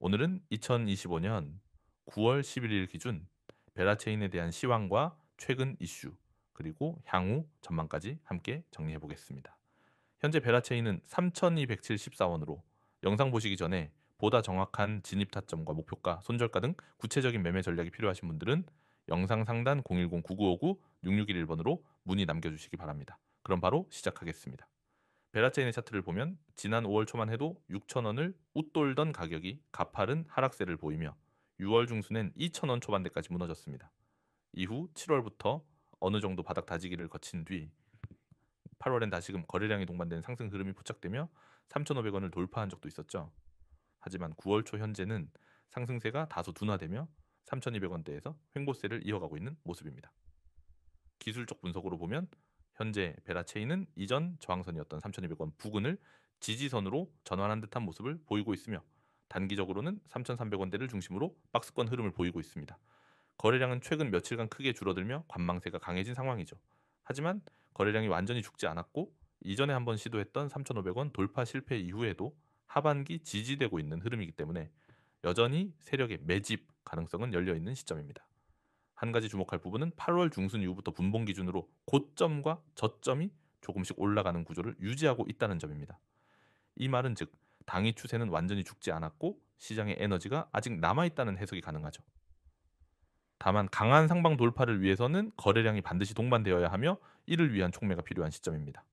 오늘은 2025년 9월 11일 기준 베라체인에 대한 시황과 최근 이슈, 그리고 향후 전망까지 함께 정리해 보겠습니다. 현재 베라체인은 3,274원으로 영상 보시기 전에 보다 정확한 진입 타점과 목표가, 손절가 등 구체적인 매매 전략이 필요하신 분들은 영상 상단 010-9959-6611번으로 문의 남겨주시기 바랍니다. 그럼 바로 시작하겠습니다. 베라체인의 차트를 보면 지난 5월 초만 해도 6,000원을 웃돌던 가격이 가파른 하락세를 보이며 6월 중순엔 2,000원 초반대까지 무너졌습니다. 이후 7월부터 어느 정도 바닥 다지기를 거친 뒤 8월엔 다시금 거래량이 동반된 상승 흐름이 포착되며 3,500원을 돌파한 적도 있었죠. 하지만 9월 초 현재는 상승세가 다소 둔화되며 3,200원대에서 횡보세를 이어가고 있는 모습입니다. 기술적 분석으로 보면 현재 베라체인은 이전 저항선이었던 3,200원 부근을 지지선으로 전환한 듯한 모습을 보이고 있으며 단기적으로는 3,300원대를 중심으로 박스권 흐름을 보이고 있습니다. 거래량은 최근 며칠간 크게 줄어들며 관망세가 강해진 상황이죠. 하지만 거래량이 완전히 죽지 않았고 이전에 한번 시도했던 3,500원 돌파 실패 이후에도 하반기 지지되고 있는 흐름이기 때문에 여전히 세력의 매집 가능성은 열려 있는 시점입니다. 한 가지 주목할 부분은 8월 중순 이후부터 분봉 기준으로 고점과 저점이 조금씩 올라가는 구조를 유지하고 있다는 점입니다. 이 말은 즉 당이 추세는 완전히 죽지 않았고 시장의 에너지가 아직 남아있다는 해석이 가능하죠. 다만 강한 상방 돌파를 위해서는 거래량이 반드시 동반되어야 하며 이를 위한 촉매가 필요한 시점입니다.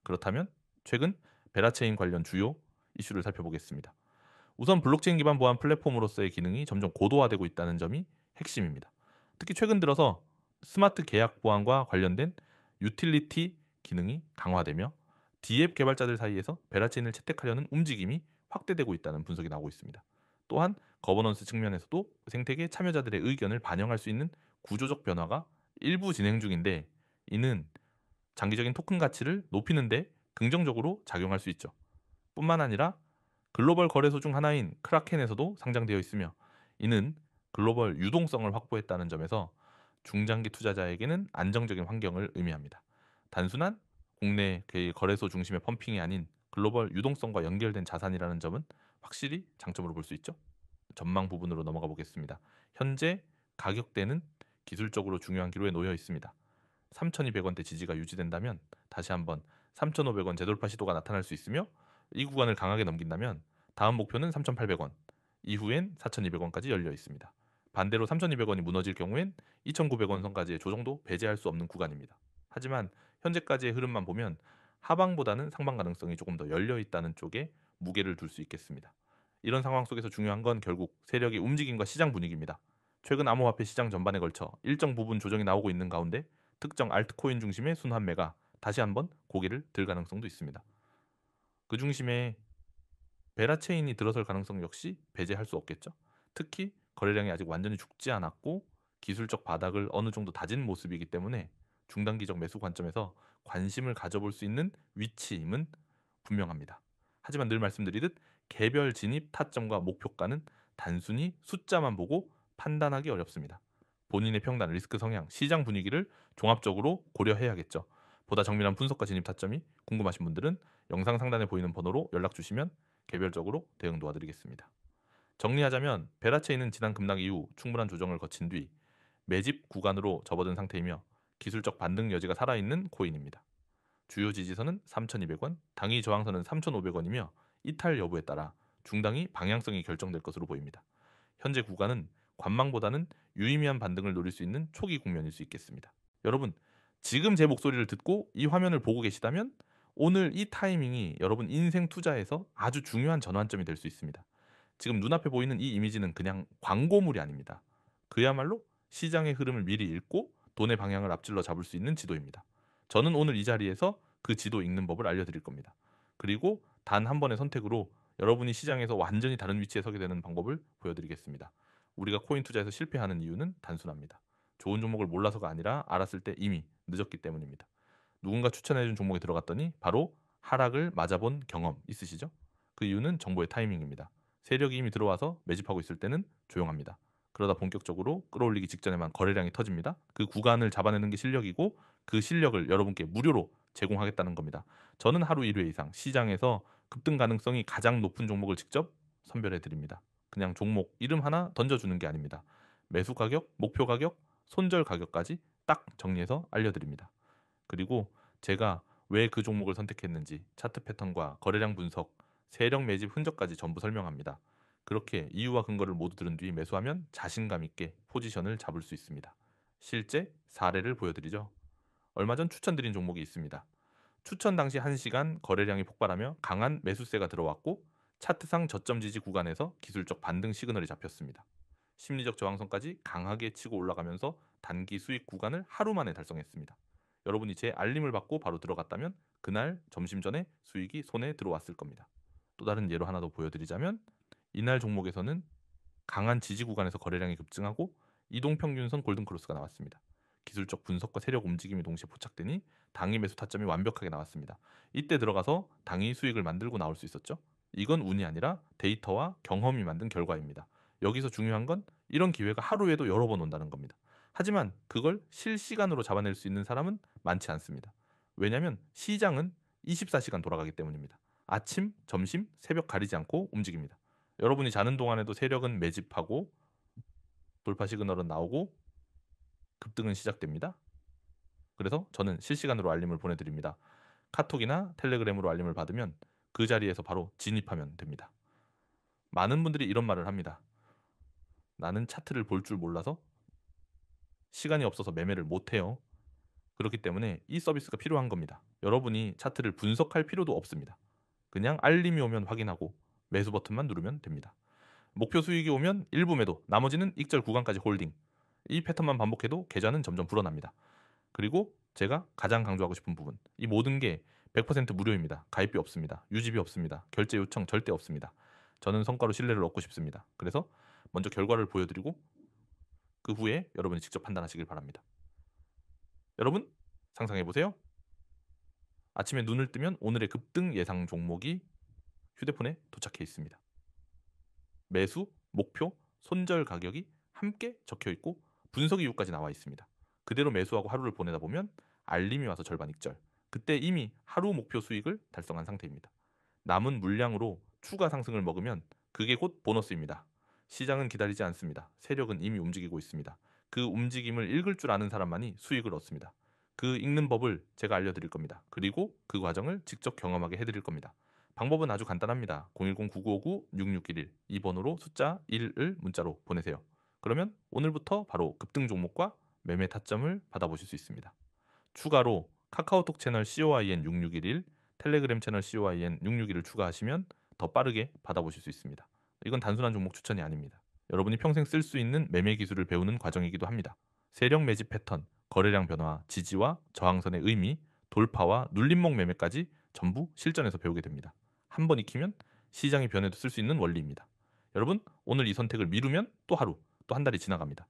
그렇다면 최근 베라체인 관련 주요 이슈를 살펴보겠습니다. 우선 블록체인 기반 보안 플랫폼으로서의 기능이 점점 고도화되고 있다는 점이 핵심입니다. 특히 최근 들어서 스마트 계약 보안과 관련된 유틸리티 기능이 강화되며 D앱 개발자들 사이에서 베라체인을 채택하려는 움직임이 확대되고 있다는 분석이 나오고 있습니다. 또한 거버넌스 측면에서도 생태계 참여자들의 의견을 반영할 수 있는 구조적 변화가 일부 진행 중인데 이는 장기적인 토큰 가치를 높이는 데 긍정적으로 작용할 수 있죠. 뿐만 아니라 글로벌 거래소 중 하나인 크라켄에서도 상장되어 있으며 이는 글로벌 유동성을 확보했다는 점에서 중장기 투자자에게는 안정적인 환경을 의미합니다. 단순한 국내 거래소 중심의 펌핑이 아닌 글로벌 유동성과 연결된 자산이라는 점은 확실히 장점으로 볼 수 있죠. 전망 부분으로 넘어가 보겠습니다. 현재 가격대는 기술적으로 중요한 기로에 놓여 있습니다. 3,200원대 지지가 유지된다면 다시 한번 3,500원 재돌파 시도가 나타날 수 있으며 이 구간을 강하게 넘긴다면 다음 목표는 3,800원, 이후엔 4,200원까지 열려 있습니다. 반대로 3,200원이 무너질 경우엔 2,900원 선까지의 조정도 배제할 수 없는 구간입니다. 하지만 현재까지의 흐름만 보면 하방보다는 상방 가능성이 조금 더 열려 있다는 쪽에 무게를 둘 수 있겠습니다. 이런 상황 속에서 중요한 건 결국 세력의 움직임과 시장 분위기입니다. 최근 암호화폐 시장 전반에 걸쳐 일정 부분 조정이 나오고 있는 가운데 특정 알트코인 중심의 순환매가 다시 한번 고개를 들 가능성도 있습니다. 그 중심에 베라체인이 들어설 가능성 역시 배제할 수 없겠죠. 특히 거래량이 아직 완전히 죽지 않았고 기술적 바닥을 어느 정도 다진 모습이기 때문에 중단기적 매수 관점에서 관심을 가져볼 수 있는 위치임은 분명합니다. 하지만 늘 말씀드리듯 개별 진입 타점과 목표가는 단순히 숫자만 보고 판단하기 어렵습니다. 본인의 평단, 리스크 성향, 시장 분위기를 종합적으로 고려해야겠죠. 보다 정밀한 분석과 진입 타점이 궁금하신 분들은 영상 상단에 보이는 번호로 연락 주시면 개별적으로 대응 도와드리겠습니다. 정리하자면 베라체인은 지난 급락 이후 충분한 조정을 거친 뒤 매집 구간으로 접어든 상태이며 기술적 반등 여지가 살아있는 코인입니다. 주요 지지선은 3,200원, 당위 저항선은 3,500원이며 이탈 여부에 따라 중당이 방향성이 결정될 것으로 보입니다. 현재 구간은 관망보다는 유의미한 반등을 노릴 수 있는 초기 국면일 수 있겠습니다. 여러분, 지금 제 목소리를 듣고 이 화면을 보고 계시다면 오늘 이 타이밍이 여러분 인생 투자에서 아주 중요한 전환점이 될 수 있습니다. 지금 눈앞에 보이는 이 이미지는 그냥 광고물이 아닙니다. 그야말로 시장의 흐름을 미리 읽고 돈의 방향을 앞질러 잡을 수 있는 지도입니다. 저는 오늘 이 자리에서 그 지도 읽는 법을 알려드릴 겁니다. 그리고 단 한 번의 선택으로 여러분이 시장에서 완전히 다른 위치에 서게 되는 방법을 보여드리겠습니다. 우리가 코인 투자에서 실패하는 이유는 단순합니다. 좋은 종목을 몰라서가 아니라 알았을 때 이미 늦었기 때문입니다. 누군가 추천해준 종목에 들어갔더니 바로 하락을 맞아본 경험 있으시죠? 그 이유는 정보의 타이밍입니다. 세력이 이미 들어와서 매집하고 있을 때는 조용합니다. 그러다 본격적으로 끌어올리기 직전에만 거래량이 터집니다. 그 구간을 잡아내는 게 실력이고 그 실력을 여러분께 무료로 제공하겠다는 겁니다. 저는 하루 1회 이상 시장에서 급등 가능성이 가장 높은 종목을 직접 선별해 드립니다. 그냥 종목 이름 하나 던져주는 게 아닙니다. 매수 가격, 목표 가격, 손절 가격까지 딱 정리해서 알려드립니다. 그리고 제가 왜 그 종목을 선택했는지 차트 패턴과 거래량 분석, 세력 매집 흔적까지 전부 설명합니다. 그렇게 이유와 근거를 모두 들은 뒤 매수하면 자신감 있게 포지션을 잡을 수 있습니다. 실제 사례를 보여드리죠. 얼마 전 추천드린 종목이 있습니다. 추천 당시 1시간 거래량이 폭발하며 강한 매수세가 들어왔고 차트상 저점 지지 구간에서 기술적 반등 시그널이 잡혔습니다. 심리적 저항선까지 강하게 치고 올라가면서 단기 수익 구간을 하루 만에 달성했습니다. 여러분이 제 알림을 받고 바로 들어갔다면 그날 점심 전에 수익이 손에 들어왔을 겁니다. 또 다른 예로 하나 더 보여드리자면 이날 종목에서는 강한 지지 구간에서 거래량이 급증하고 이동평균선 골든크로스가 나왔습니다. 기술적 분석과 세력 움직임이 동시에 포착되니 당일 매수 타점이 완벽하게 나왔습니다. 이때 들어가서 당일 수익을 만들고 나올 수 있었죠. 이건 운이 아니라 데이터와 경험이 만든 결과입니다. 여기서 중요한 건 이런 기회가 하루에도 여러 번 온다는 겁니다. 하지만 그걸 실시간으로 잡아낼 수 있는 사람은 많지 않습니다. 왜냐하면 시장은 24시간 돌아가기 때문입니다. 아침, 점심, 새벽 가리지 않고 움직입니다. 여러분이 자는 동안에도 세력은 매집하고 돌파 시그널은 나오고 급등은 시작됩니다. 그래서 저는 실시간으로 알림을 보내드립니다. 카톡이나 텔레그램으로 알림을 받으면 그 자리에서 바로 진입하면 됩니다. 많은 분들이 이런 말을 합니다. 나는 차트를 볼 줄 몰라서 시간이 없어서 매매를 못해요. 그렇기 때문에 이 서비스가 필요한 겁니다. 여러분이 차트를 분석할 필요도 없습니다. 그냥 알림이 오면 확인하고 매수 버튼만 누르면 됩니다. 목표 수익이 오면 일부 매도, 나머지는 익절 구간까지 홀딩. 이 패턴만 반복해도 계좌는 점점 불어납니다. 그리고 제가 가장 강조하고 싶은 부분, 이 모든 게 100% 무료입니다. 가입비 없습니다. 유지비 없습니다. 결제 요청 절대 없습니다. 저는 성과로 신뢰를 얻고 싶습니다. 그래서 먼저 결과를 보여드리고 그 후에 여러분이 직접 판단하시길 바랍니다. 여러분 상상해보세요. 아침에 눈을 뜨면 오늘의 급등 예상 종목이 휴대폰에 도착해 있습니다. 매수, 목표, 손절 가격이 함께 적혀 있고 분석 이유까지 나와 있습니다. 그대로 매수하고 하루를 보내다 보면 알림이 와서 절반 익절. 그때 이미 하루 목표 수익을 달성한 상태입니다. 남은 물량으로 추가 상승을 먹으면 그게 곧 보너스입니다. 시장은 기다리지 않습니다. 세력은 이미 움직이고 있습니다. 그 움직임을 읽을 줄 아는 사람만이 수익을 얻습니다. 그 읽는 법을 제가 알려드릴 겁니다. 그리고 그 과정을 직접 경험하게 해드릴 겁니다. 방법은 아주 간단합니다. 010-9959-6611 이 번호로 숫자 1을 문자로 보내세요. 그러면 오늘부터 바로 급등 종목과 매매 타점을 받아보실 수 있습니다. 추가로 카카오톡 채널 COIN6611, 텔레그램 채널 COIN661을 추가하시면 더 빠르게 받아보실 수 있습니다. 이건 단순한 종목 추천이 아닙니다. 여러분이 평생 쓸 수 있는 매매 기술을 배우는 과정이기도 합니다. 세력 매집 패턴, 거래량 변화, 지지와 저항선의 의미, 돌파와 눌림목 매매까지 전부 실전에서 배우게 됩니다. 한 번 익히면 시장이 변해도 쓸 수 있는 원리입니다. 여러분, 오늘 이 선택을 미루면 또 하루, 또 한 달이 지나갑니다.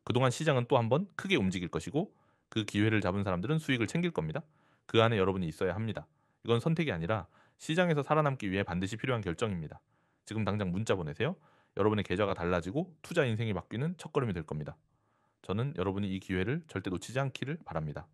그동안 시장은 또 한 번 크게 움직일 것이고 그 기회를 잡은 사람들은 수익을 챙길 겁니다. 그 안에 여러분이 있어야 합니다. 이건 선택이 아니라 시장에서 살아남기 위해 반드시 필요한 결정입니다. 지금 당장 문자 보내세요. 여러분의 계좌가 달라지고 투자 인생이 바뀌는 첫걸음이 될 겁니다. 저는 여러분이 이 기회를 절대 놓치지 않기를 바랍니다.